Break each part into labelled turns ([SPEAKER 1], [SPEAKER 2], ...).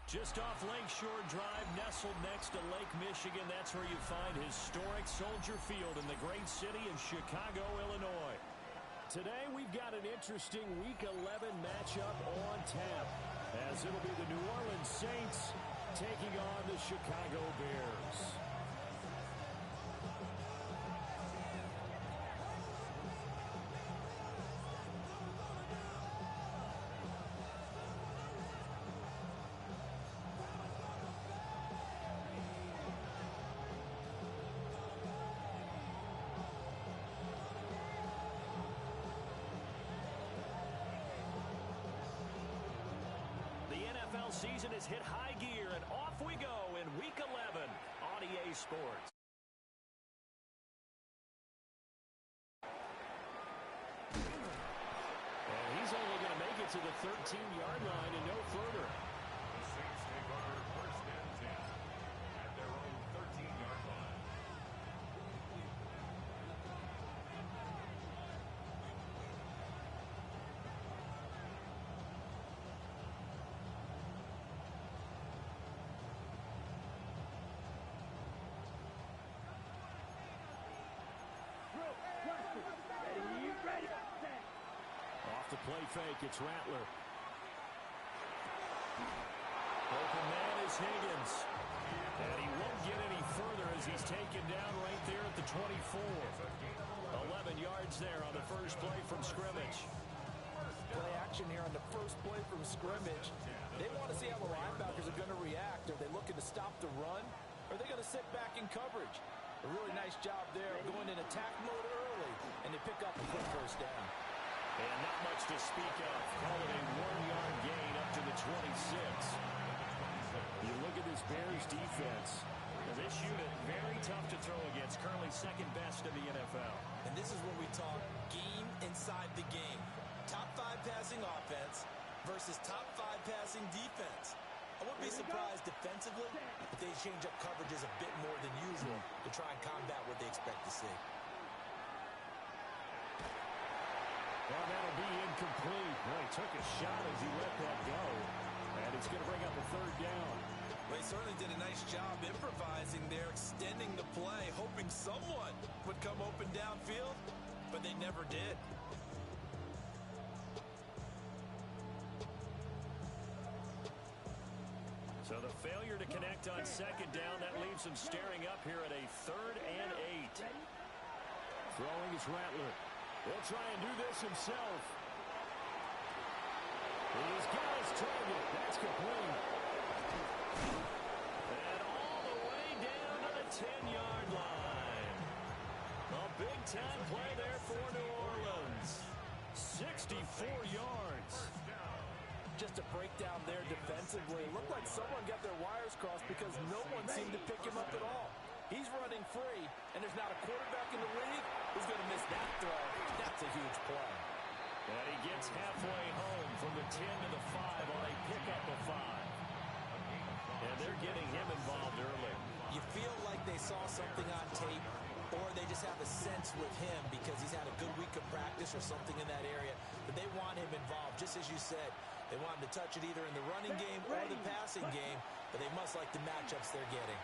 [SPEAKER 1] Just off Lakeshore Drive, nestled next to Lake Michigan. That's where you find historic Soldier Field in the great city of Chicago, Illinois. Today, we've got an interesting Week 11 matchup on tap, as it'll be the New Orleans Saints taking on the Chicago Bears. Season has hit high gear, and off we go in Week 11 on EA Sports. And he's only going to make it to the 13-yard line and no further.
[SPEAKER 2] The Saints take over first and 10 at their own 13-yard line.
[SPEAKER 1] Off the play fake, it's Rattler. Open man is Higgins. And he won't get any further as he's taken down right there at the 24. 11 yards there on the first play from scrimmage.
[SPEAKER 3] Play action here on the first play from scrimmage. They want to see how the linebackers are going to react. Are they looking to stop the run? Or are they going to sit back in coverage? A really nice job there of going in attack mode early, and they pick up a quick first down.
[SPEAKER 1] And not much to speak of. Call it a 1-yard gain up to the 26. You look at this Bears defense. This unit, very tough to throw against. Currently second best in the NFL.
[SPEAKER 4] And this is where we talk game inside the game. Top 5 passing offense versus top 5 passing defense. I wouldn't be surprised defensively if they change up coverages a bit more than usual to try and combat what they expect to see.
[SPEAKER 1] Well, that'll be incomplete. Well, he took a shot as he let that go. And it's going to bring up a third down.
[SPEAKER 4] Well, he certainly did a nice job improvising there, extending the play, hoping someone would come open downfield, but they never did.
[SPEAKER 1] So the failure to connect on second down, that leaves him staring up here at a 3rd and 8. Throwing is Rattler. He'll try and do this himself. He's got his target. That's complete. And all the way down to the 10-yard line. A big-time play there for New Orleans. 64 yards.
[SPEAKER 3] Just a breakdown there defensively. It looked like someone got their wires crossed because no one seemed to pick him up at all. He's running free, and there's not a quarterback in the league who's going to miss that throw. That's a huge play.
[SPEAKER 1] And he gets halfway home from the 10 to the 5 on a pickup of 5. And they're getting him involved early.
[SPEAKER 4] You feel like they saw something on tape, or they just have a sense with him because he's had a good week of practice or something in that area, but they want him involved, just as you said. They want him to touch it either in the running game or the passing game, but they must like the matchups they're getting.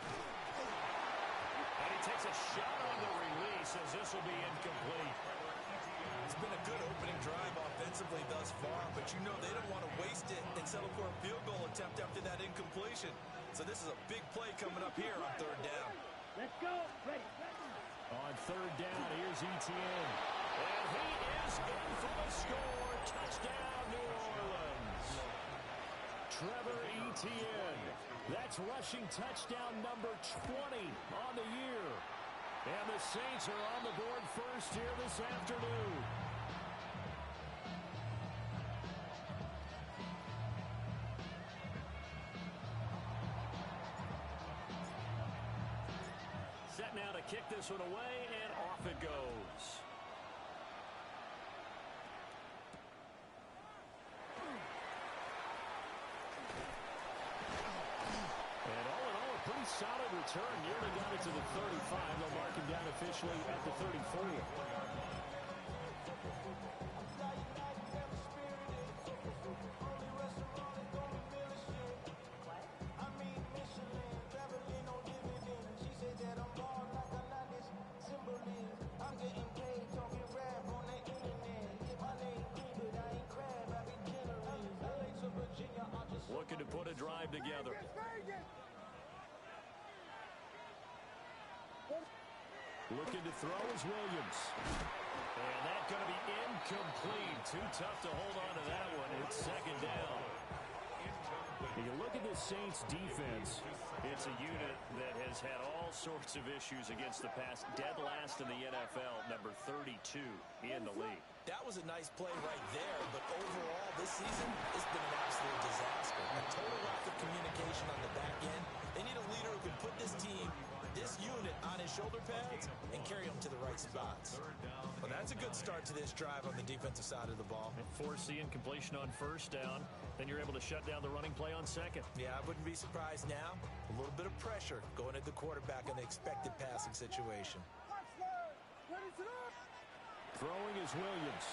[SPEAKER 1] And he takes a shot on the release as this will be incomplete.
[SPEAKER 4] It's been a good opening drive offensively thus far, but you know they don't want to waste it and settle for a field goal attempt after that incompletion. So this is a big play coming up here on 3rd down.
[SPEAKER 5] Let's go. Ready.
[SPEAKER 1] On 3rd down, here's Etienne. And he is in for the score. Touchdown, New Orleans. Trevor Etienne. That's rushing touchdown number 20 on the year. And the Saints are on the board first here this afternoon. Set now to kick this one away, and off it goes. And all in all, a pretty solid return. Nearly got it to the 35. They'll mark him down officially at the 34. to put a drive together. Looking to throw is Williams. And that's going to be incomplete. Too tough to hold on to that one. It's second down. When you look at this Saints defense, it's a unit that has had all sorts of issues against the pass. Dead last in the NFL, number 32 in the league.
[SPEAKER 4] That was a nice play right there, but overall this season, it's been an absolute disaster. A total lack of communication on the back end. They need a leader who can put this team, this unit, on his shoulder pads and carry them to the right spots. Well, that's a good start to this drive on the defensive side of the ball.
[SPEAKER 1] And forcing completion on first down, then you're able to shut down the running play on second.
[SPEAKER 4] Yeah, I wouldn't be surprised now. A little bit of pressure going at the quarterback in the expected passing situation.
[SPEAKER 1] Throwing is Williams.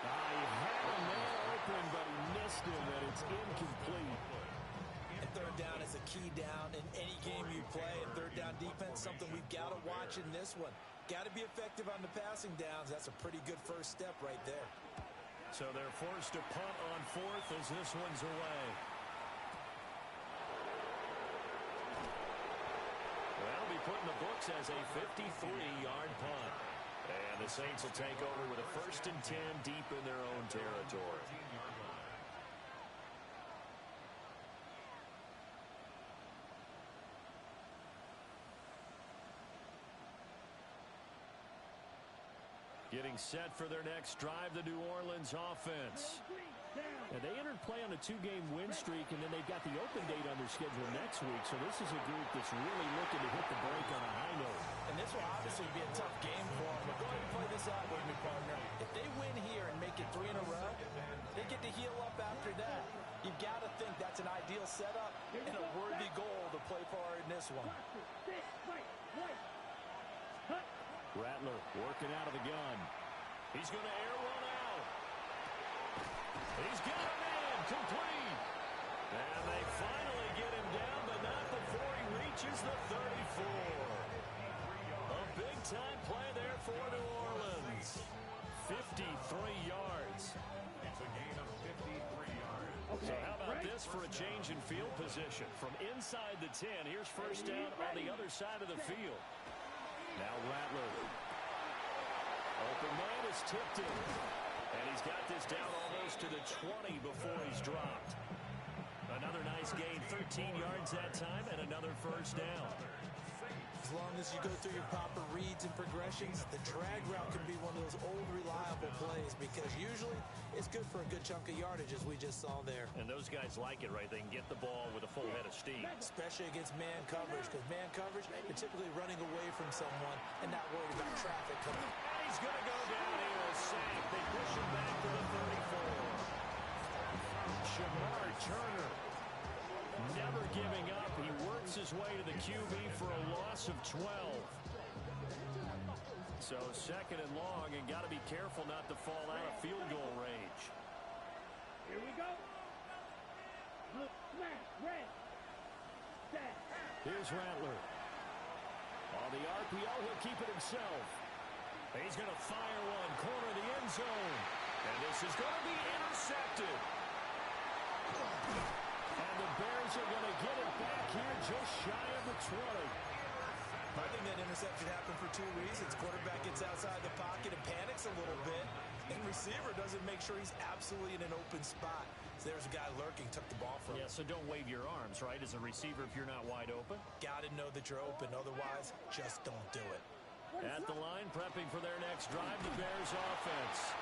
[SPEAKER 1] He had a man open, but he missed him, and it's incomplete.
[SPEAKER 4] And third down is a key down in any game you play. And third down defense, something we've got to watch in this one. Got to be effective on the passing downs. That's a pretty good first step right there.
[SPEAKER 1] So they're forced to punt on fourth as this one's away. That'll be put in the books as a 53-yard punt. And the Saints will take over with a 1st and 10 deep in their own territory. Getting set for their next drive, the New Orleans offense. And they entered play on a 2-game win streak, and then they've got the open date on their schedule next week. So this is a group that's really looking to hit the break on a high note.
[SPEAKER 4] And this will obviously be a tough game for them. But go ahead and play this out with me, partner. If they win here and make it 3 in a row, they get to heal up after that. You've got to think that's an ideal setup and a worthy goal to play for in this one.
[SPEAKER 1] Rattler working out of the gun. He's going to air one out. He's got him in, complete. And they finally get him down, but not before he reaches the 34. A big-time play there for New Orleans. 53 yards.
[SPEAKER 2] It's a gain of 53 yards.
[SPEAKER 1] So how about this for a change in field position? From inside the 10, here's first down on the other side of the field. Now Rattler. Open man is tipped in. And he's got this down almost to the 20 before he's dropped. Another nice gain, 13 yards that time, and another first down.
[SPEAKER 4] As long as you go through your proper reads and progressions, the drag route can be one of those old reliable plays because usually it's good for a good chunk of yardage as we just saw there.
[SPEAKER 1] And those guys like it, right? They can get the ball with a full head of steam.
[SPEAKER 4] Especially against man coverage because man coverage, they're typically running away from someone and not worried about traffic coming.
[SPEAKER 1] And he's going to go down here a sack. They push him back to the 34. Shamar Turner. Never giving up. He works his way to the QB for a loss of 12. So second and long, and got to be careful not to fall out of field goal range.
[SPEAKER 5] Here we go. Look, smash, red. Set.
[SPEAKER 1] Here's Rattler. On the RPO, he'll keep it himself. He's going to fire one, corner of the end zone. And this is going to be intercepted. And the Bears are going to get it back here just shy of the 20.
[SPEAKER 4] I think that interception happened for 2 reasons. Quarterback gets outside the pocket and panics a little bit. And receiver doesn't make sure he's absolutely in an open spot. So there's a guy lurking, took the ball from him.
[SPEAKER 1] Yeah, so don't wave your arms, right, as a receiver if you're not wide open.
[SPEAKER 4] Got to know that you're open. Otherwise, just don't do it.
[SPEAKER 1] At the line, prepping for their next drive, the Bears offense.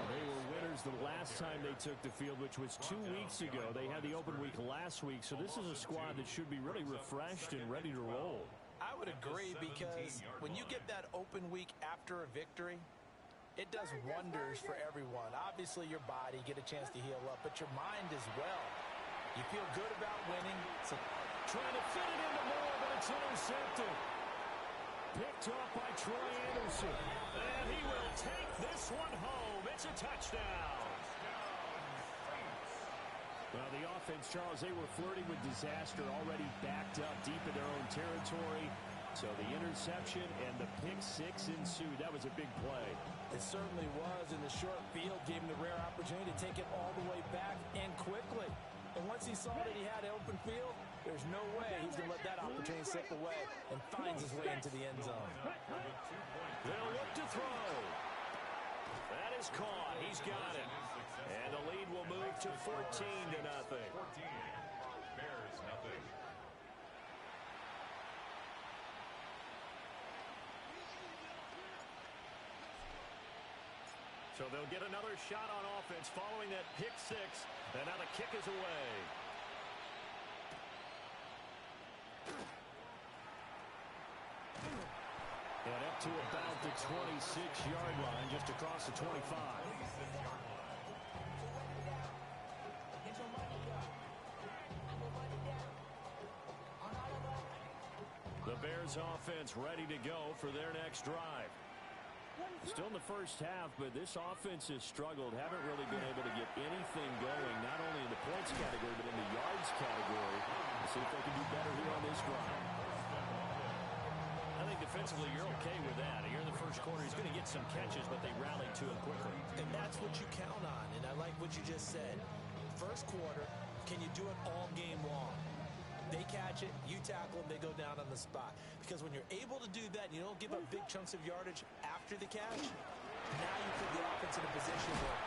[SPEAKER 1] They were winners the last time they took the field, which was 2 weeks ago. They had the open week last week, so this is a squad that should be really refreshed and ready to roll.
[SPEAKER 4] I would agree because when you get that open week after a victory, it does wonders for everyone. Obviously, your body, get a chance to heal up, but your mind as well. You feel good about winning. So
[SPEAKER 1] trying to fit it into Moore, but it's intercepted. Picked off by Troy Anderson. And he will take this one home. It's a touchdown. Well, the offense, Charles, they were flirting with disaster, already backed up deep in their own territory. So the interception and the pick six ensued. That was a big play.
[SPEAKER 3] It certainly was, and the short field gave him the rare opportunity to take it all the way back and quickly. And once he saw that he had open field, there's no way he's going to let that opportunity slip away, and finds his way into the end zone.
[SPEAKER 1] They'll look to throw. That is caught. He's got it. And the lead will move to 14-0.
[SPEAKER 2] 14. Bears nothing.
[SPEAKER 1] So they'll get another shot on offense following that pick six. And now the kick is away. And up to about the 26-yard line, just across the 25. The Bears offense ready to go for their next drive. Still in the first half, but this offense has struggled. Haven't really been able to get anything going, not only in the points category, but in the yards category. Let's see if they can do better here on this drive. I think defensively you're okay with that. Here in the first quarter, he's going to get some catches, but they rallied to him quickly.
[SPEAKER 4] And that's what you count on, and I like what you just said. First quarter, can you do it all game long? They catch it, you tackle them, they go down on the spot. Because when you're able to do that and you don't give up big chunks of yardage after the catch, now you put the offense in a position where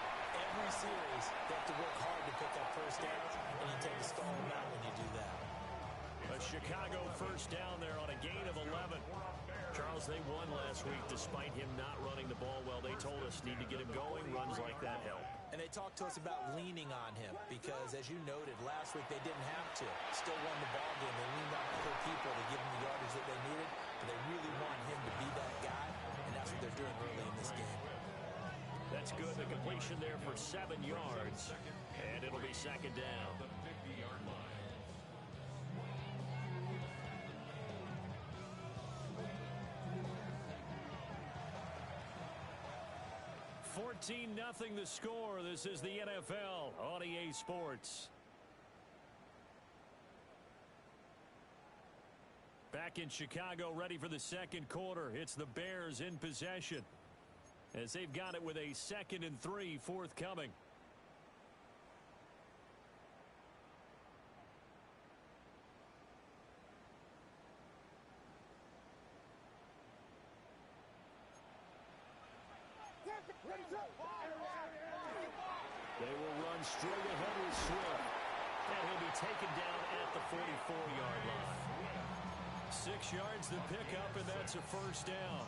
[SPEAKER 4] every series they have to work hard to pick up first downs, and you tend to stall them out when you do that.
[SPEAKER 1] A Chicago first down there on a gain of 11. Charles, they won last week despite him not running the ball well. They told us need to get him going. Runs like that help.
[SPEAKER 4] And they talked to us about leaning on him because, as you noted, last week they didn't have to. Still won the ball game. They leaned on other people to give them the yardage that they needed, but they really want him to be that guy, and that's what they're doing early in this game.
[SPEAKER 1] That's good. The completion there for 7 yards, and it'll be second down.
[SPEAKER 2] The 50-yard line.
[SPEAKER 1] 14-0 the score. This is the NFL on EA Sports. Back in Chicago, ready for the second quarter. It's the Bears in possession as they've got it with a 2nd and 3 forthcoming. They will run straight ahead with Swift. And he'll be taken down at the 44-yard line. 6 yards the pickup, and that's a first down.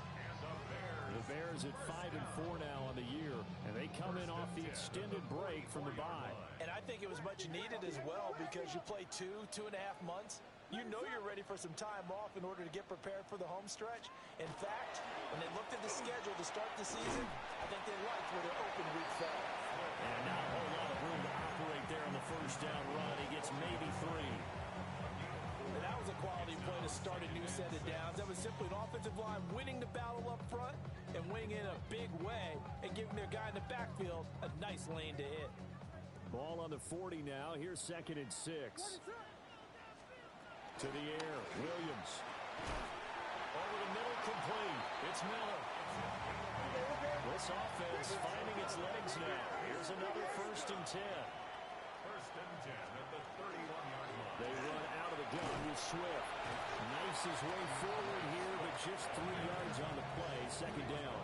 [SPEAKER 1] The Bears at 5-4 now on the year, and they come in off the extended break from the bye.
[SPEAKER 3] And I think it was much needed as well because you play 2.5 months. You know you're ready for some time off in order to get prepared for the home stretch. In fact, when they looked at the schedule to start the season, I think they liked where their open week fell.
[SPEAKER 1] And not a whole lot of room to operate there on the first down run. He gets maybe 3.
[SPEAKER 3] And that was a quality play to start a new set of downs. That was simply an offensive line winning the battle up front and winning in a big way and giving their guy in the backfield a nice lane to hit.
[SPEAKER 1] Ball on the 40 now. Here's 2nd and 6. To the air, Williams. Over the middle, complete. It's Miller. This offense finding its legs now. Here's another 1st and 10.
[SPEAKER 2] 1st and 10 at the 31-yard line.
[SPEAKER 1] They run out of the gun with Swift. Knifes his way forward here, but just 3 yards on the play. 2nd down.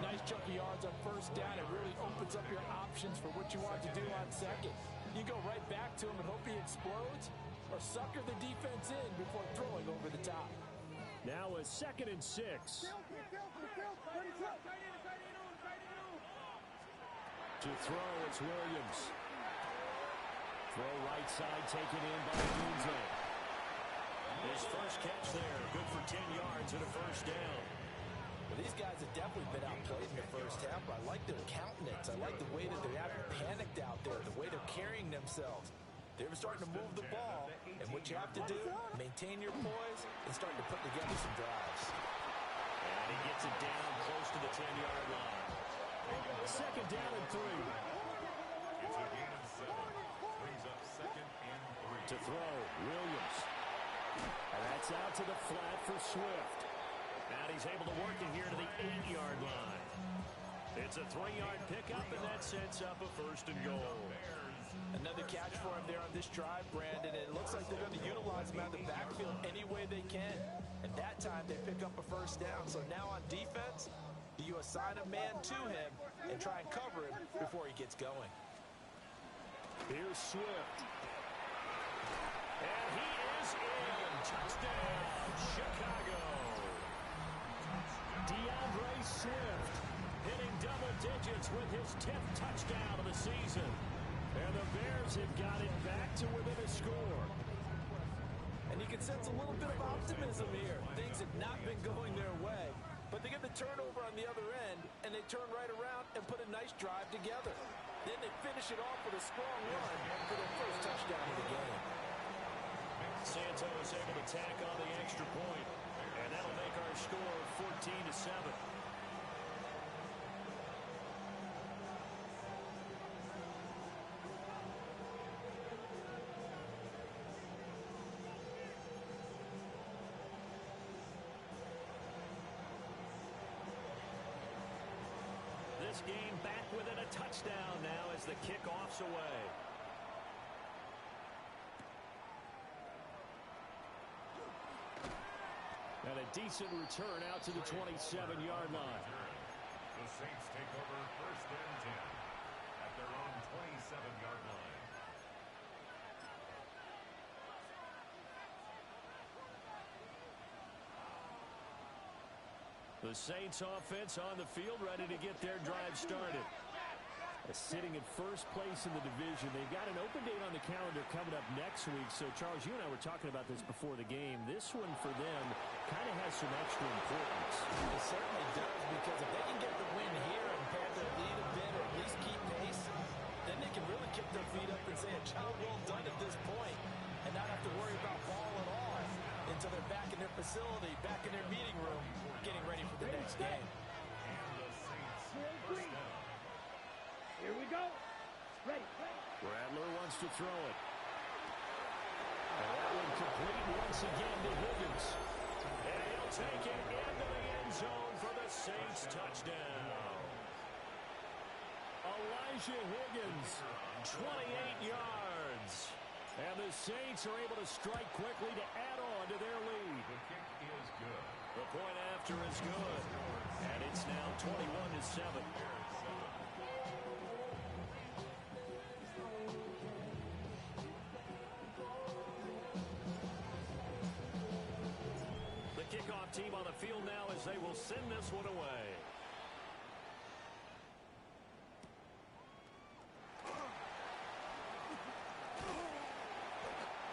[SPEAKER 3] Nice chunk of yards on 1st down. It really opens up your options for what you want to do on 2nd. You go right back to him and hope he explodes, or sucker the defense in before throwing over the top.
[SPEAKER 1] Now a 2nd and 6. To throw, it's Williams. Throw right side, taken in by Dunze. His first catch there, good for 10 yards and a 1st down.
[SPEAKER 3] Well, these guys have definitely been outplayed in the first half. I like their countenance. I like the way that they haven't panicked out there, the way they're carrying themselves. They're starting to move the ball, and what you have to do, maintain your poise and start to put together some drives.
[SPEAKER 1] And he gets it down close to the 10-yard line. 2nd down and 3.
[SPEAKER 2] It's a gain of 7. Brings up 2nd and 3.
[SPEAKER 1] To throw, Williams. And that's out to the flat for Swift. And he's able to work it here to the 8-yard line. It's a 3-yard pickup, and that sets up a 1st and goal.
[SPEAKER 3] Another catch for him there on this drive, Brandon. And it looks like they're going to utilize him out of the backfield any way they can. And that time they pick up a 1st down. So now on defense, you assign a man to him and try and cover him before he gets going.
[SPEAKER 1] Here's Swift. And he is in. Touchdown, Chicago. DeAndre Swift hitting double digits with his 10th touchdown of the season. And the Bears have got it back to within a score.
[SPEAKER 3] And you can sense a little bit of optimism here. Things have not been going their way, but they get the turnover on the other end, and they turn right around and put a nice drive together. Then they finish it off with a strong run for their 1st touchdown of the game.
[SPEAKER 1] Santos able to tack on the extra point, and that'll make our score 14-7. This game back within a touchdown now as the kickoff's away. And a decent return out to the 27-yard line.
[SPEAKER 2] The Saints take over 1st and 10 at their own 27-yard line.
[SPEAKER 1] The Saints offense on the field, ready to get their drive started. Sitting in 1st place in the division. They've got an open date on the calendar coming up next week. So, Charles, you and I were talking about this before the game. This one for them kind of has some extra importance.
[SPEAKER 3] It certainly does, because if they can get the win here and pad their lead a bit or at least keep pace, then they can really kick their feet up and say a job well done at this point and not have to worry about ball at all until they're back in their facility, back in their meeting room, getting ready for the next game.
[SPEAKER 2] And the Saints first down.
[SPEAKER 5] Here we go. Ready.
[SPEAKER 1] Rattler wants to throw it. And that one complete once again to Higgins. And he'll take it into the end zone for the Saints touchdown. Elijah Higgins, 28 yards. And the Saints are able to strike quickly to add on to their lead.
[SPEAKER 2] The kick is good.
[SPEAKER 1] The point after is good. And it's now 21-7. Kickoff team on the field now as they will send this one away.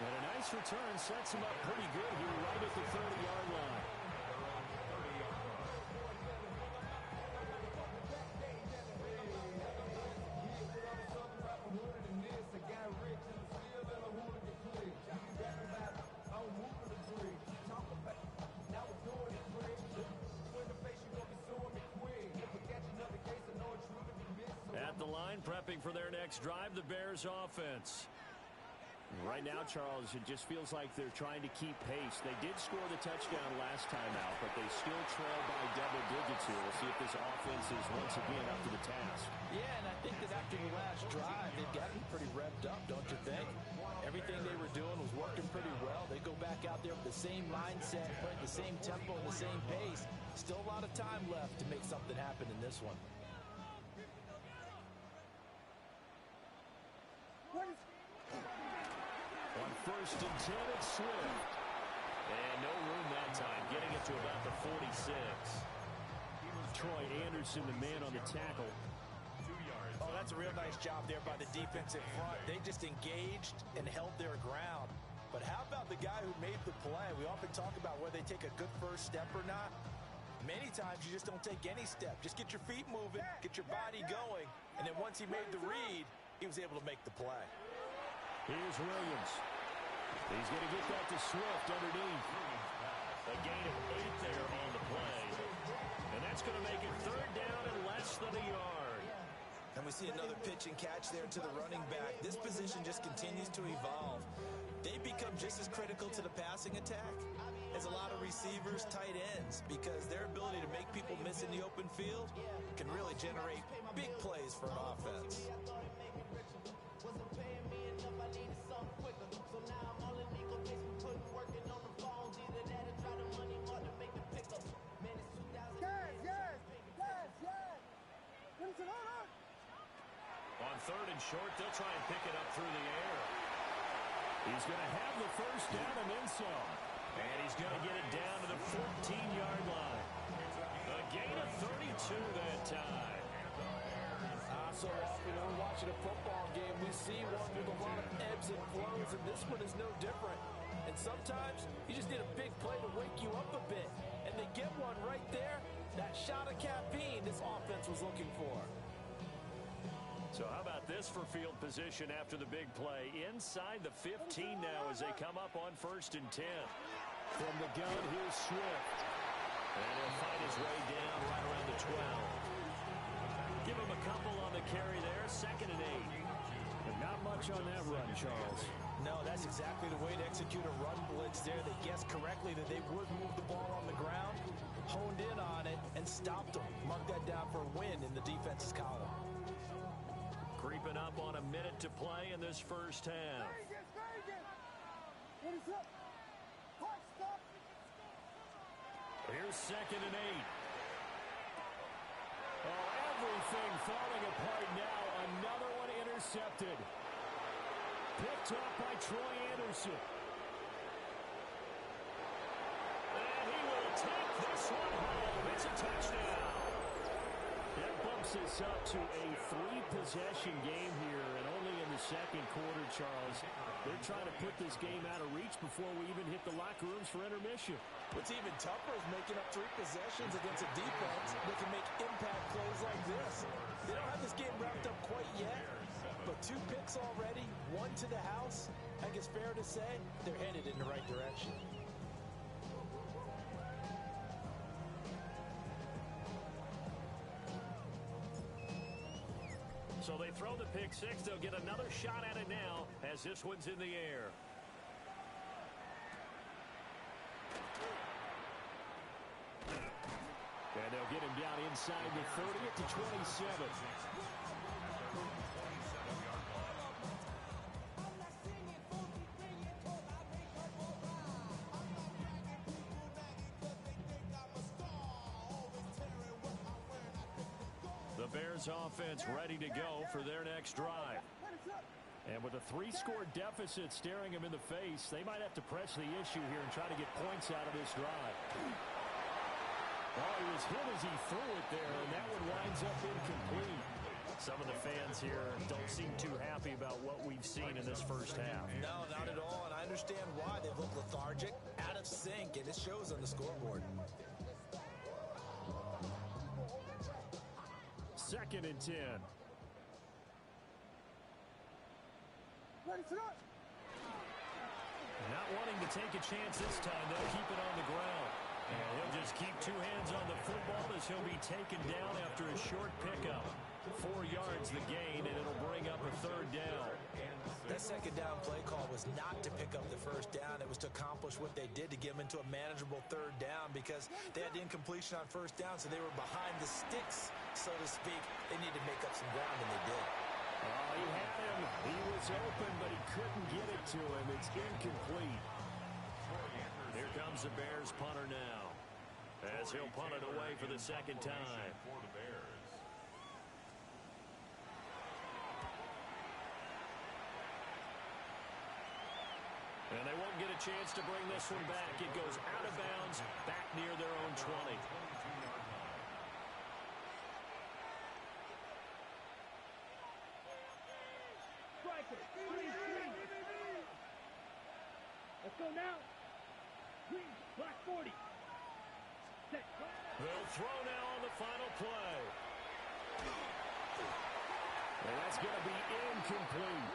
[SPEAKER 1] And a nice return sets him up pretty good here right at the 30-yard line. At the line, prepping for their next drive, the Bears offense. Right now, Charles, it just feels like they're trying to keep pace. They did score the touchdown last time out, but they still trail by double digits here. We'll see if this offense is once again up to the task.
[SPEAKER 3] Yeah, and I think that after the last drive, they've got to be pretty revved up, don't you think? Everything they were doing was working pretty well. They go back out there with the same mindset, playing the same tempo and the same pace. Still a lot of time left to make something happen in this one.
[SPEAKER 1] On 1st and 10, it's Swift. And no room that time, getting it to about the 46. Troy Anderson, the man on the tackle.
[SPEAKER 2] 2 yards.
[SPEAKER 3] Oh, that's a real nice job there by the defense in front. They just engaged and held their ground. But how about the guy who made the play? We often talk about whether they take a good first step or not. Many times you just don't take any step. Just get your feet moving, get your body going, and then once he made the read, he was able to make the play.
[SPEAKER 1] Here's Williams. He's going to get that to Swift underneath. A gain of 8 there on the play. And that's going to make it 3rd down and less than a yard.
[SPEAKER 4] And we see another pitch and catch there to the running back. This position just continues to evolve. They become just as critical to the passing attack as a lot of receivers, tight ends, because their ability to make people miss in the open field can really generate big plays for an offense.
[SPEAKER 1] On third and short, they'll try and pick it up through the air. He's going to have the first down and then some. And he's going to get it down to the 14-yard line. A gain of 32 that time.
[SPEAKER 3] So often when we're watching a football game, we see one with a lot of ebbs and flows, and this one is no different. And sometimes you just need a big play to wake you up a bit. And they get one right there. That shot of caffeine this offense was looking for.
[SPEAKER 1] So how about this for field position after the big play? Inside the 15 now as they come up on 1st and 10.
[SPEAKER 3] From the gun, here's Swift.
[SPEAKER 1] And he'll find his way down right around the 12. Give him a couple on the carry there. 2nd and 8.
[SPEAKER 3] But not much on that run, Charles. No, that's exactly the way to execute a run blitz there. They guessed correctly that they would move the ball on the ground, honed in on it, and stopped them. Mark that down for a win in the defense's column.
[SPEAKER 1] Creeping up on a minute to play in this first half. Here's 2nd and 8.
[SPEAKER 3] Oh, everything falling apart now. Another one intercepted. Picked up by Troy Anderson.
[SPEAKER 1] And he will take this one home. It's a touchdown.
[SPEAKER 3] That bumps us up to a 3-possession game here, and only in the 2nd quarter, Charles. They're trying to put this game out of reach before we even hit the locker rooms for intermission.
[SPEAKER 4] What's even tougher is making up 3 possessions against a defense that can make impact plays like this. They don't have this game wrapped up quite yet, but 2 picks already, 1 to the house. I think it's fair to say they're headed in the right direction.
[SPEAKER 1] So they throw the pick 6. They'll get another shot at it now as this one's in the air.
[SPEAKER 3] And they'll get him down inside the 30 at the 27.
[SPEAKER 1] The Bears offense ready to go for their next drive.
[SPEAKER 3] And with a 3-score deficit staring him in the face, they might have to press the issue here and try to get points out of this drive. Oh, he was hit as he threw it there, and that one winds up incomplete.
[SPEAKER 1] Some of the fans here don't seem too happy about what we've seen in this first half.
[SPEAKER 4] No, not at all, and I understand why. They've looked lethargic, out of sync, and it shows on the scoreboard.
[SPEAKER 3] 2nd and 10.
[SPEAKER 1] Not wanting to take a chance this time. They'll keep it on the ground. And he'll just keep 2 hands on the football as he'll be taken down after a short pickup. 4 yards the gain, and it'll bring up a 3rd down.
[SPEAKER 4] That 2nd down play call was not to pick up the 1st down. It was to accomplish what they did to get them into a manageable 3rd down because they had the incompletion on 1st down, so they were behind the sticks, so to speak. They needed to make up some ground, and they did.
[SPEAKER 3] Oh, he had him. He was open, but he couldn't get it to him. It's incomplete.
[SPEAKER 1] Here comes the Bears punter now as he'll punt it away for the 2nd time. And they won't get a chance to bring this one back. It goes out of bounds, back near their own 20.
[SPEAKER 5] Let's go now. Green, black 40. Set.
[SPEAKER 1] They'll throw now on the final play.
[SPEAKER 3] And that's going to be incomplete.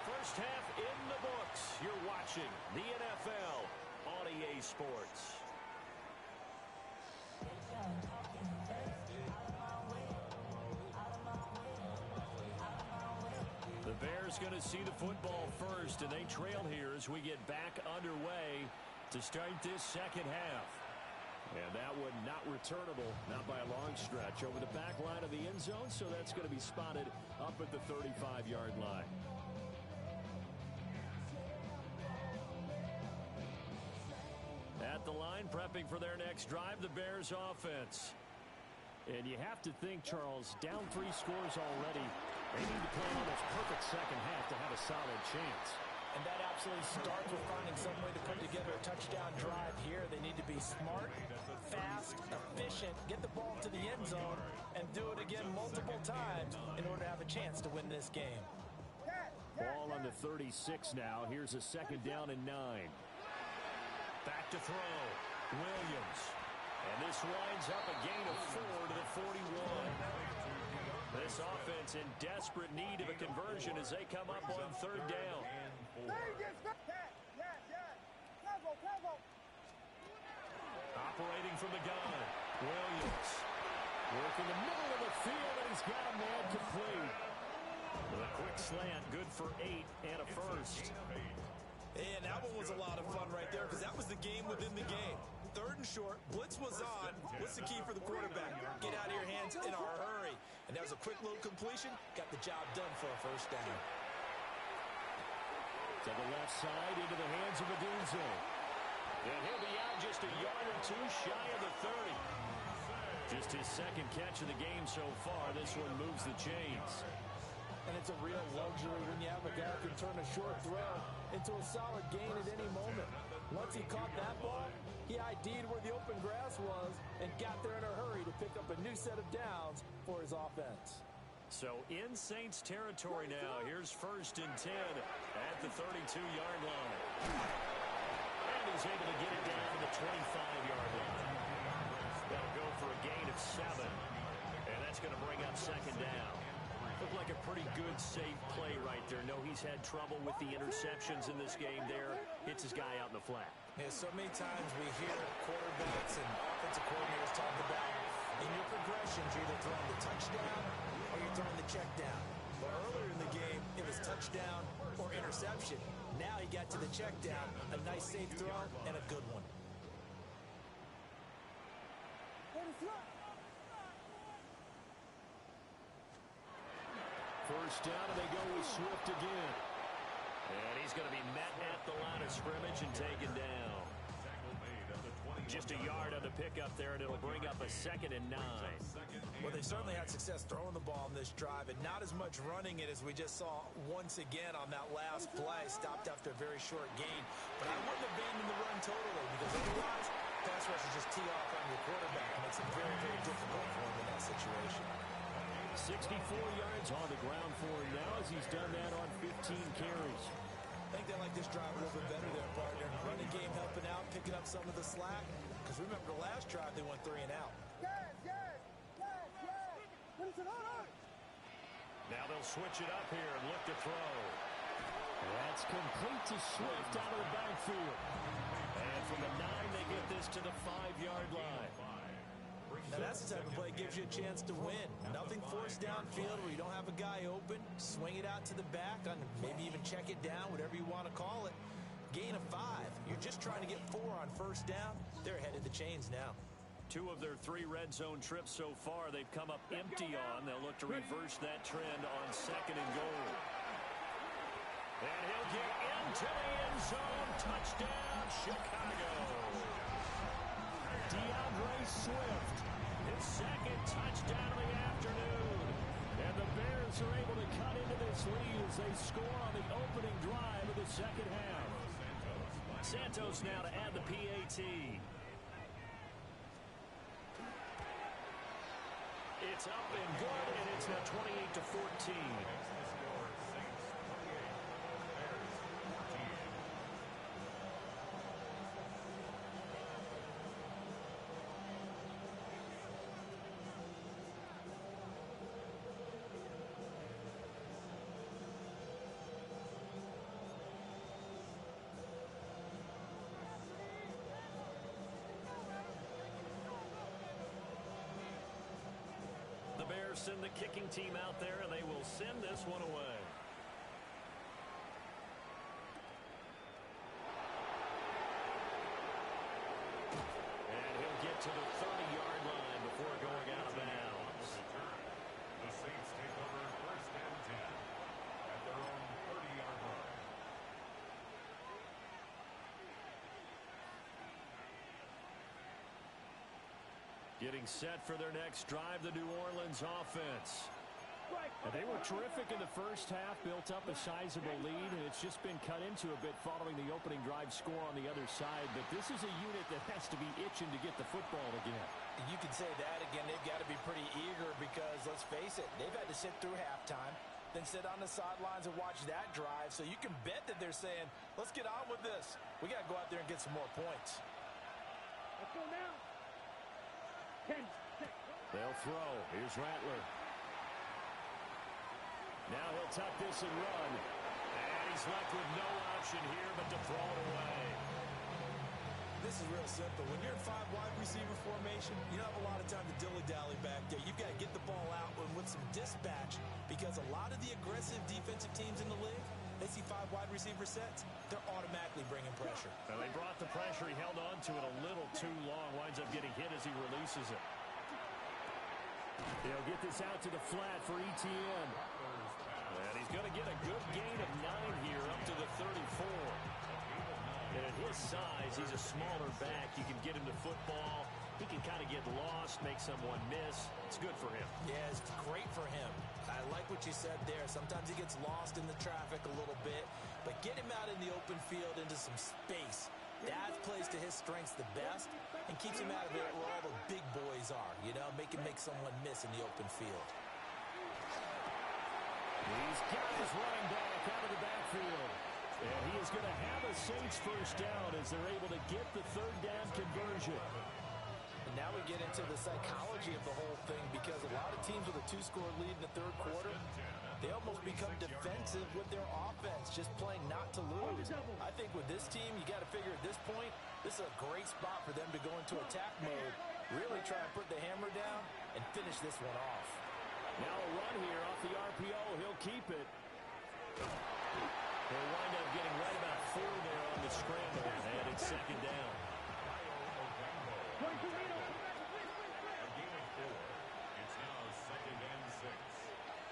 [SPEAKER 1] First half in the books. You're watching the NFL on EA Sports. The Bears going to see the football first, and they trail here as we get back underway to start this second half. And that one not returnable, not by a long stretch, over the back line of the end zone, so that's going to be spotted up at the 35-yard line. At the line, prepping for their next drive, the Bears offense. And you have to think, Charles, down 3 scores already. They need to play an almost perfect second half to have a solid chance.
[SPEAKER 3] And that absolutely starts with finding some way to put together a touchdown drive here. They need to be smart, fast, efficient, get the ball to the end zone, and do it again multiple times in order to have a chance to win this game.
[SPEAKER 1] Ball on the 36 now. Here's a second down and 9. Back to throw. Williams. And this winds up a gain of 4 to the 41. This offense in desperate need of a conversion as they come up on third down. Operating from the gun. Williams. Working the middle of the field, and he's got a man complete. With a quick slant, good for 8 and a first.
[SPEAKER 4] And that one was a lot of fun right there because that was the game within the game. Third and short, blitz was on. What's the key for the quarterback? Get out of your hands in a hurry. And that was a quick little completion. Got the job done for a first down.
[SPEAKER 1] To the left side, into the hands of Odunze. And he'll be out just a yard or 2 shy of the 30. Just his second catch of the game so far. This one moves the chains.
[SPEAKER 3] And it's a real luxury when you have a guy who can turn a short throw into a solid gain at any moment. Once he caught that ball, he ID'd where the open grass was and got there in a hurry to pick up a new set of downs for his offense.
[SPEAKER 1] So in Saints territory now. Here's first and 10 at the 32-yard line. And he's able to get it down to the 25-yard line. That'll go for a gain of 7. And that's going to bring up second down. Looked like a pretty good, safe play right there. No, he's had trouble with the interceptions in this game there. Hits his guy out in the flat.
[SPEAKER 4] Yeah, so many times we hear quarterbacks and offensive coordinators talk about in your progressions, you're either throwing the touchdown or you're throwing the check down. But earlier in the game, it was touchdown or interception. Now he got to the check down, a nice safe throw, and a good one.
[SPEAKER 1] First down, and they go with Swift again. And he's going to be met at the line of scrimmage and taken down. Just a yard on the pickup there, and it'll bring up a second and 9.
[SPEAKER 4] Well, they certainly had success throwing the ball in this drive, and not as much running it as we just saw once again on that last play. Stopped after a very short gain. But I wouldn't abandon the run totally, because otherwise, pass rush is just tee off on your quarterback. It makes it very, very difficult for him in that situation.
[SPEAKER 1] 64 yards on the ground for him now as he's done that on 15 carries.
[SPEAKER 4] I think they like this drive a little bit better there, partner. Running game helping out, picking up some of the slack. Because remember, the last drive, they went 3 and out.
[SPEAKER 1] Now they'll switch it up here and look to throw. That's complete to Swift out of the backfield. And from the 9, they get this to the 5-yard line.
[SPEAKER 4] Now that's the type of play that gives you a chance to win. Nothing forced downfield where you don't have a guy open. Swing it out to the back, on maybe even check it down, whatever you want to call it. Gain of 5. You're just trying to get 4 on first down. They're ahead of the chains now.
[SPEAKER 1] 2 of their 3 red zone trips so far they've come up empty on. They'll look to reverse that trend on second and goal. And he'll get into the end zone. Touchdown, Chicago. DeAndre Swift. His second touchdown of the afternoon. And the Bears are able to cut into this lead as they score on the opening drive of the second half. Santos now to add the PAT. It's up and good, and it's now 28-14. The Bears send the kicking team out there, and they will send this one away. Getting set for their next drive, the New Orleans offense. And they were terrific in the first half, built up a sizable lead, and it's just been cut into a bit following the opening drive score on the other side. But this is a unit that has to be itching to get the football again.
[SPEAKER 4] You can say that again. They've got to be pretty eager because, let's face it, they've had to sit through halftime, then sit on the sidelines and watch that drive. So you can bet that they're saying, let's get on with this. We got to go out there and get some more points.
[SPEAKER 5] Let's go now. 10, 6.
[SPEAKER 1] They'll throw. Here's Rattler. Now he'll tuck this and run. And he's left with no option here but to throw it away.
[SPEAKER 4] This is real simple. When you're in 5 wide receiver formation, you don't have a lot of time to dilly-dally back there. You've got to get the ball out with some dispatch because a lot of the aggressive defensive teams in the league, they see 5 wide receiver sets, they're automatically bringing pressure.
[SPEAKER 1] Well, they brought the pressure. He held on to it a little too long. Winds up getting hit as he releases it. They'll get this out to the flat for Etienne. And he's going to get a good gain of 9 here up to the 34. And at his size, he's a smaller back. You can get him the football. He can kind of get lost, make someone miss. It's good for him.
[SPEAKER 4] Yeah, it's great for him. I like what you said there. Sometimes he gets lost in the traffic a little bit. But get him out in the open field into some space. That plays to his strengths the best and keeps him out of it where all the big boys are. You know, make him make someone miss in the open field.
[SPEAKER 1] He's got his running back out of the backfield. And he is going to have a Saints first down as they're able to get the third down conversion.
[SPEAKER 3] And now we get into the psychology of the whole thing because a lot of teams with a 2-score lead in the third quarter, they almost become defensive with their offense, just playing not to lose. I think with this team, you got to figure at this point, this is a great spot for them to go into attack mode, really try and put the hammer down and finish this one off.
[SPEAKER 1] Now a run here off the RPO. He'll keep it. They'll wind up getting right about 4 there on the scramble, and it's second down.
[SPEAKER 2] It's now 2nd and 6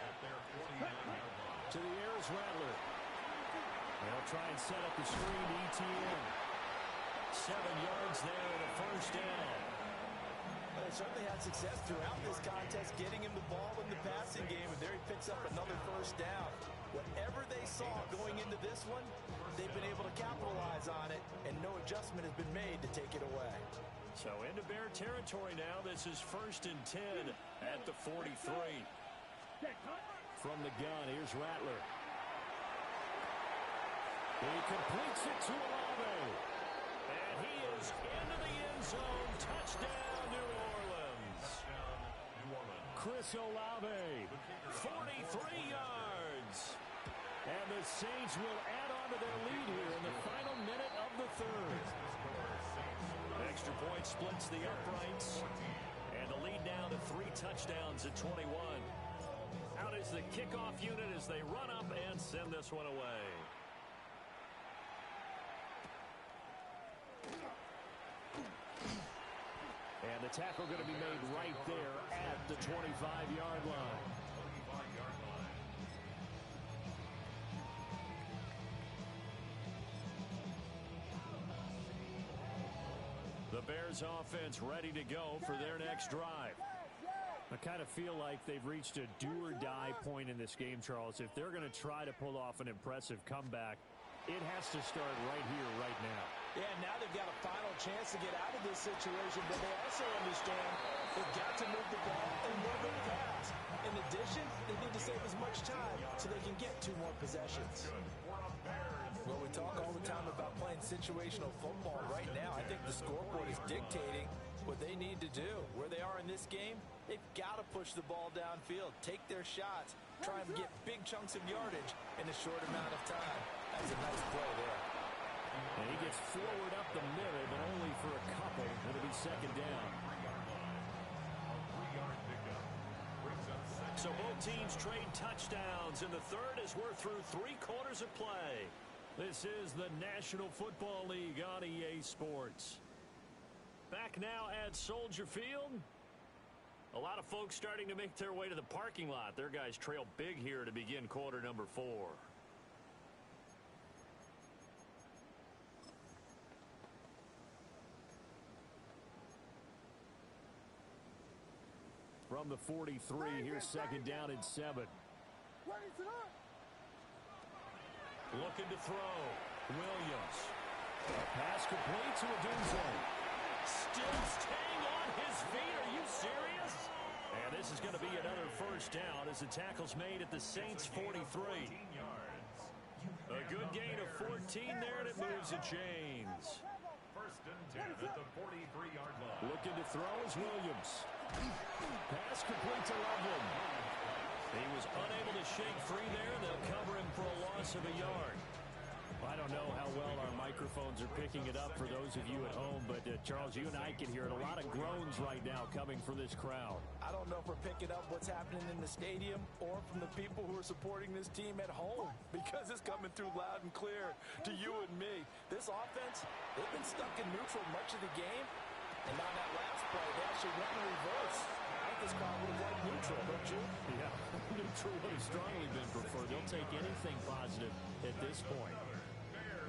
[SPEAKER 2] at their 49-yard line.
[SPEAKER 1] To the air is Rattler. They'll try and set up the screen to Etienne. 7 yards there and a first down.
[SPEAKER 3] Well, they certainly had success throughout this contest, getting him the ball in the passing game, and there he picks up another first down. Whatever they saw going into this one, they've been able to capitalize on it, and no adjustment has been made to take it away.
[SPEAKER 1] So into Bear territory now. This is 1st and 10 at the 43. From the gun, here's Rattler. He completes it to Olave. And he is into the end zone. Touchdown, New Orleans. Chris Olave, 43 yards. And the Saints will add on to their lead here in the final minute of the third. Extra point splits the uprights. And the lead now to 3 touchdowns at 21. Out is the kickoff unit as they run up and send this one away. And the tackle going to be made right there at the 25-yard line. The Bears offense ready to go for their next drive. I kind of feel like they've reached a do-or-die point in this game, Charles. If they're going to try to pull off an impressive comeback, it has to start right here, right now.
[SPEAKER 3] Yeah, now they've got a final chance to get out of this situation, but they also understand they've got to move the ball and move it fast. In addition, they need to save as much time so they can get 2 more possessions. Well, we talk all the time about playing situational football. Right now, I think the scoreboard is dictating what they need to do. Where they are in this game, they've got to push the ball downfield, take their shots, try and get big chunks of yardage in a short amount of time. That's a nice play there.
[SPEAKER 1] And he gets forward up the middle, but only for a couple. It'll be second down. So both teams trade touchdowns, and the third as we're through 3 quarters of play. This is the National Football League on EA Sports. Back now at Soldier Field. A lot of folks starting to make their way to the parking lot. Their guys trail big here to begin quarter number 4. from the 43. Here's second down and 7. Looking to throw. Williams. A pass complete to Odunze. Still staying on his feet. Are you serious? And this is going to be another first down as the tackle's made at the Saints 43. A good gain of 14 there, and it moves the chains.
[SPEAKER 2] First and 10 at the 43-yard line.
[SPEAKER 1] Looking to throw is Williams. Pass complete to Loveland. He was unable to shake free there. They'll cover him for a loss of a yard. I don't know how well our microphones are picking it up for those of you at home, but Charles, you and I can hear it. A lot of groans right now coming from this crowd.
[SPEAKER 3] I don't know if we're picking up what's happening in the stadium or from the people who are supporting this team at home, because it's coming through loud and clear to you and me. This offense, they've been stuck in neutral much of the game, and on that last play, they actually went in reverse. I think this crowd would have liked neutral, don't you?
[SPEAKER 1] Yeah, neutral would have strongly been preferred. They'll take anything positive at this point.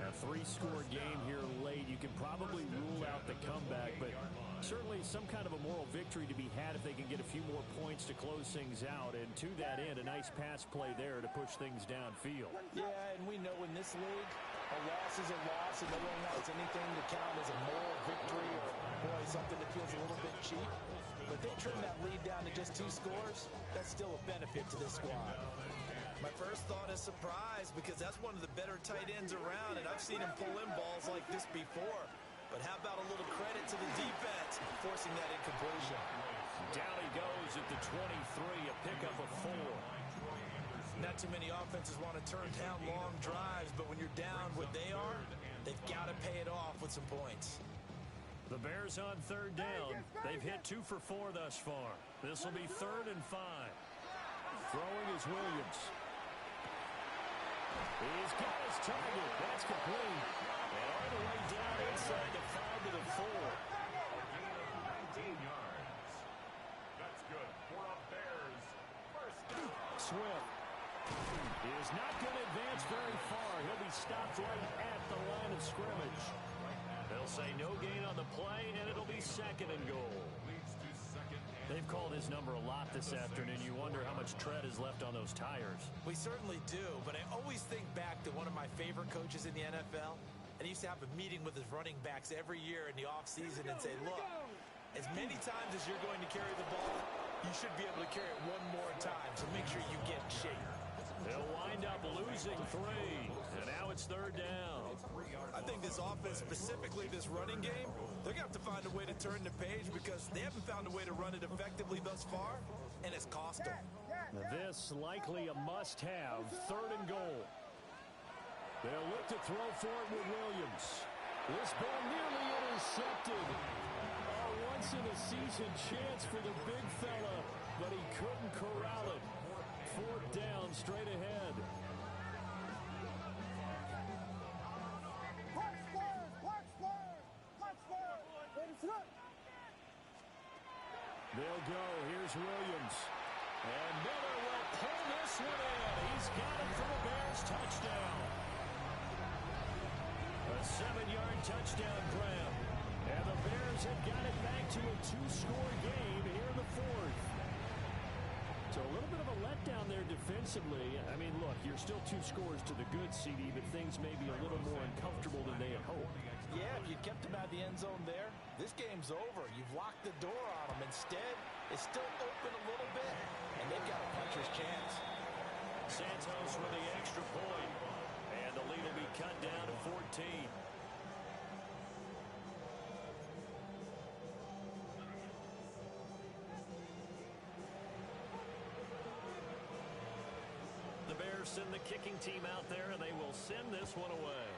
[SPEAKER 1] A 3-score game here late. You can probably rule out the comeback, but certainly some kind of a moral victory to be had if they can get a few more points to close things out. And to that end, a nice pass play there to push things downfield.
[SPEAKER 3] Yeah, and we know in this league, a loss is a loss, and no one wants anything to count as a moral victory or, boy, something that feels a little bit cheap. But they trim that lead down to just 2 scores. That's still a benefit to this squad.
[SPEAKER 4] My first thought is surprise, because that's one of the better tight ends around, and I've seen him pull in balls like this before. But how about a little credit to the defense forcing that incompletion?
[SPEAKER 1] Down he goes at the 23, a pickup of 4.
[SPEAKER 4] Not too many offenses want to turn down long drives, but when you're down what they are, they've got to pay it off with some points.
[SPEAKER 1] The Bears on third down. They've hit 2 for 4 thus far. This will be 3rd and 5. Throwing is Williams. He's got his target. That's complete. And all the way down inside the 5 to the 4.
[SPEAKER 2] A gain of 19 yards. That's good for a Bears first down.
[SPEAKER 1] Swift is not going to advance very far. He'll be stopped right at the line of scrimmage. They'll say no gain on the play, and it'll be 2nd and goal.
[SPEAKER 2] Leads to second and
[SPEAKER 1] They've called his number a lot this afternoon. You wonder how much tread is left on those tires.
[SPEAKER 4] We certainly do, but I always think back to one of my favorite coaches in the NFL, and he used to have a meeting with his running backs every year in the offseason and say, look, as many times as you're going to carry the ball, you should be able to carry it one more time, so make sure you get in shape.
[SPEAKER 1] They'll wind up losing 3, and now it's 3rd down.
[SPEAKER 4] I think this offense, specifically this running game, they're going to have to find a way to turn the page because they haven't found a way to run it effectively thus far, and it's cost them.
[SPEAKER 1] Now this likely a must-have, 3rd and goal. They'll look to throw for it with Williams. This ball nearly intercepted. A once-in-a-season chance for the big fella, but he couldn't corral it. 4th down, straight ahead. They'll go. Here's Williams. And Miller will pull this one in. He's got it for the Bears. Touchdown. A 7-yard touchdown grab. And the Bears have got it back to a 2-score game here in the 4th. So a little bit of a letdown there defensively. I mean, look, you're still 2 scores to the good, CD, but things may be a little more uncomfortable than they had hoped.
[SPEAKER 3] Yeah, if you kept them out of the end zone there, this game's over. You've locked the door on them. Instead, it's still open a little bit, and they've got a puncher's chance.
[SPEAKER 1] Santos with the extra point, and the lead will be cut down to 14. The Bears send the kicking team out there, and they will send this one away.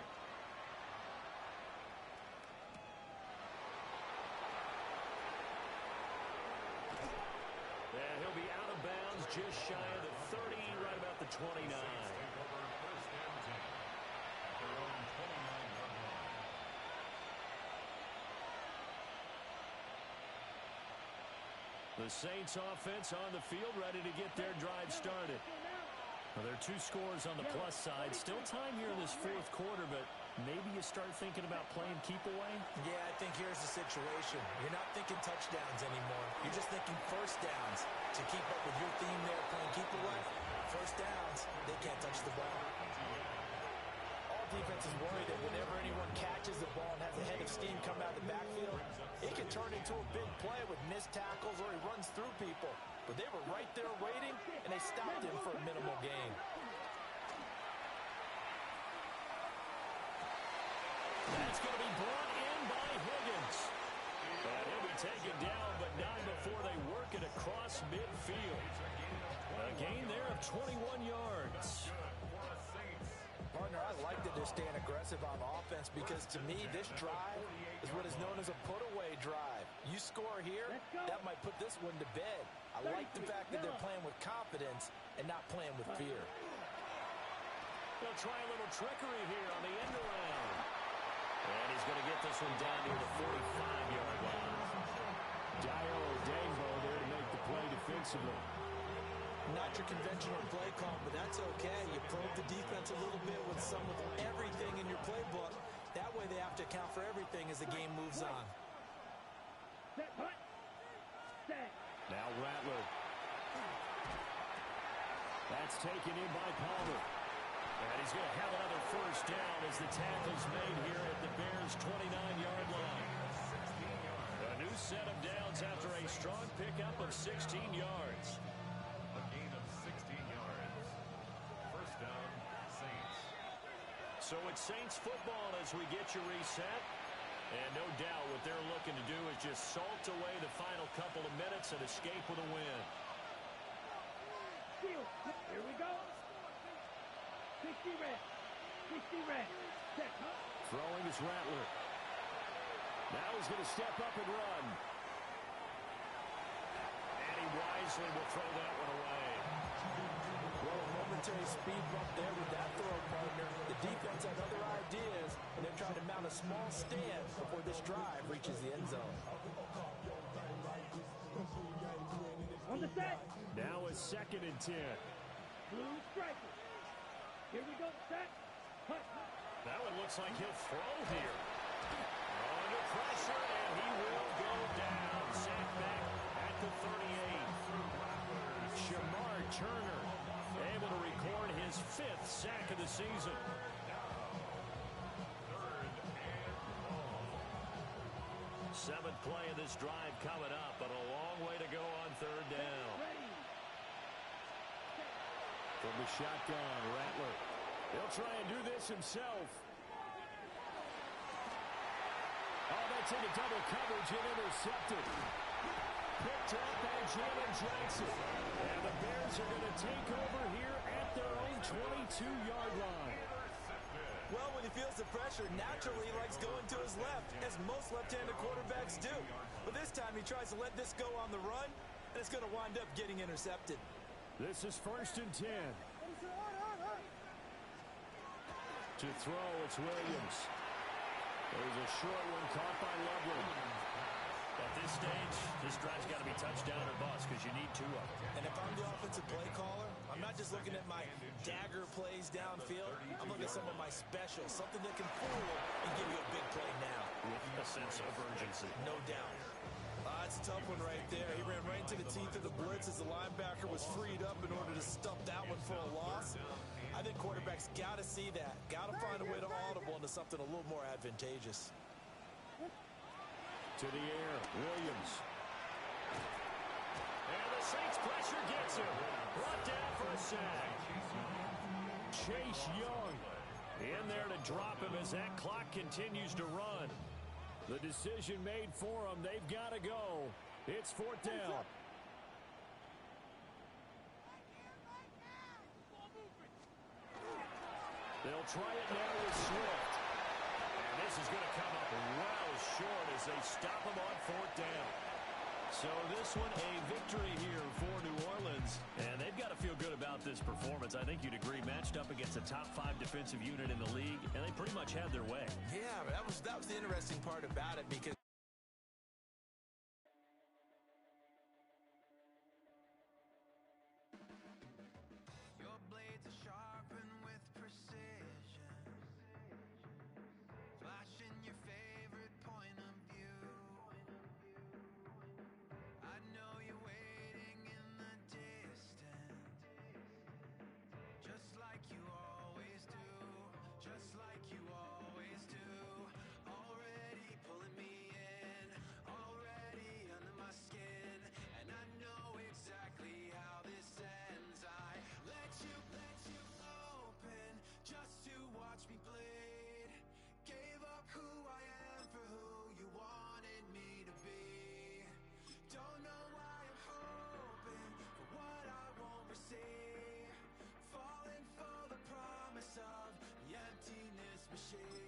[SPEAKER 1] And he'll be out of bounds just shy of the 30, right about the 29.
[SPEAKER 2] take over first and 10 at their own 29-yard line.
[SPEAKER 1] The Saints offense on the field, ready to get their drive started. Well, there are two scores on the plus side. Still time here in this fourth quarter, but maybe you start thinking about playing keep away?
[SPEAKER 4] Yeah, I think here's the situation. You're not thinking touchdowns anymore. You're just thinking first downs. To keep up with your theme there, playing keep away, first downs, they can't touch the ball.
[SPEAKER 3] All defenses worry that whenever anyone catches the ball and has a head of steam come out of the backfield, it can turn into a big play with missed tackles or he runs through people. But they were right there waiting, and they stopped him for a minimal gain.
[SPEAKER 1] That's going to be brought in by Higgins. And he'll be taken down, but not before they work it across midfield. A gain there of 21 yards.
[SPEAKER 3] Partner, I like that they're staying aggressive on offense because, to me, this drive is what is known as a put-away drive. You score here, that might put this one to bed. I like the fact that they're playing with confidence and not playing with fear.
[SPEAKER 1] They'll try a little trickery here on the end around. And he's going to get this one down near the 45-yard line. Dayo Odeyingbo there to make the play defensively.
[SPEAKER 4] Not your conventional play call, but that's okay. You probe the defense a little bit with some of everything in your playbook. That way they have to account for everything as the game moves on.
[SPEAKER 1] Now Rattler. That's taken in by Palmer. And he's going to have another first down as the tackle's made here at the Bears' 29-yard line. A new set of downs after a strong pickup of 16 yards.
[SPEAKER 2] A gain of 16 yards. First down, Saints.
[SPEAKER 1] So it's Saints football as we get you reset. And no doubt what they're looking to do is just salt away the final couple of minutes and escape with a win.
[SPEAKER 5] Here we go. 60 red. 60 red. Set.
[SPEAKER 1] Throwing is Rattler. Now he's going to step up and run. And he wisely will throw that one away.
[SPEAKER 3] Well, a momentary speed bump there with that throw, partner. The defense had other ideas, and they're trying to mount a small stand before this drive reaches the end zone.
[SPEAKER 5] On the set.
[SPEAKER 1] Now a 2nd and 10.
[SPEAKER 5] Blue striker. Here we go. Set. Hut.
[SPEAKER 1] That one looks like he'll throw here. Under pressure, and he will go down. Sacked back at the 38. Shamar Turner able to record his 5th sack of the season. Seventh play of this drive coming up, but a long way to go on 3rd down. From the shotgun, Rattler. He'll try and do this himself. Oh, that's into double coverage and intercepted. Picked up by Jalen Jackson. And the Bears are going to take over here at their own 22-yard line.
[SPEAKER 4] Well, when he feels the pressure, naturally he likes going to his left, as most left-handed quarterbacks do. But this time he tries to let this go on the run, and it's going to wind up getting intercepted.
[SPEAKER 1] This is 1st and 10. To throw, it's Williams. There's a short one caught by Loveland. At this stage, this drive's got to be touchdown or bust because you need 2 of them.
[SPEAKER 4] And if I'm the offensive play caller, I'm not just looking at my dagger plays downfield. I'm looking at some of my specials, something that can fool and give you a big play now.
[SPEAKER 1] With a sense of urgency.
[SPEAKER 4] No doubt. That's a tough one right there. He ran right into the teeth of the blitz as the linebacker was freed up in order to stuff that one for a loss. I think quarterbacks got to see that. Got to find a way to audible into something a little more advantageous.
[SPEAKER 1] To the air, Williams. And the Saints pressure gets him. Brought down for a sack. Chase Young in there to drop him as that clock continues to run. The decision made for them. They've got to go. It's 4th down. They'll try it now with Swift. And this is going to come up well short as they stop him on 4th down. So this one a victory here for New Orleans. And they've got to feel good about this performance. I think you'd agree, matched up against a top 5 defensive unit in the league, and they pretty much had their way.
[SPEAKER 4] Yeah, that was the interesting part about it because your blades change.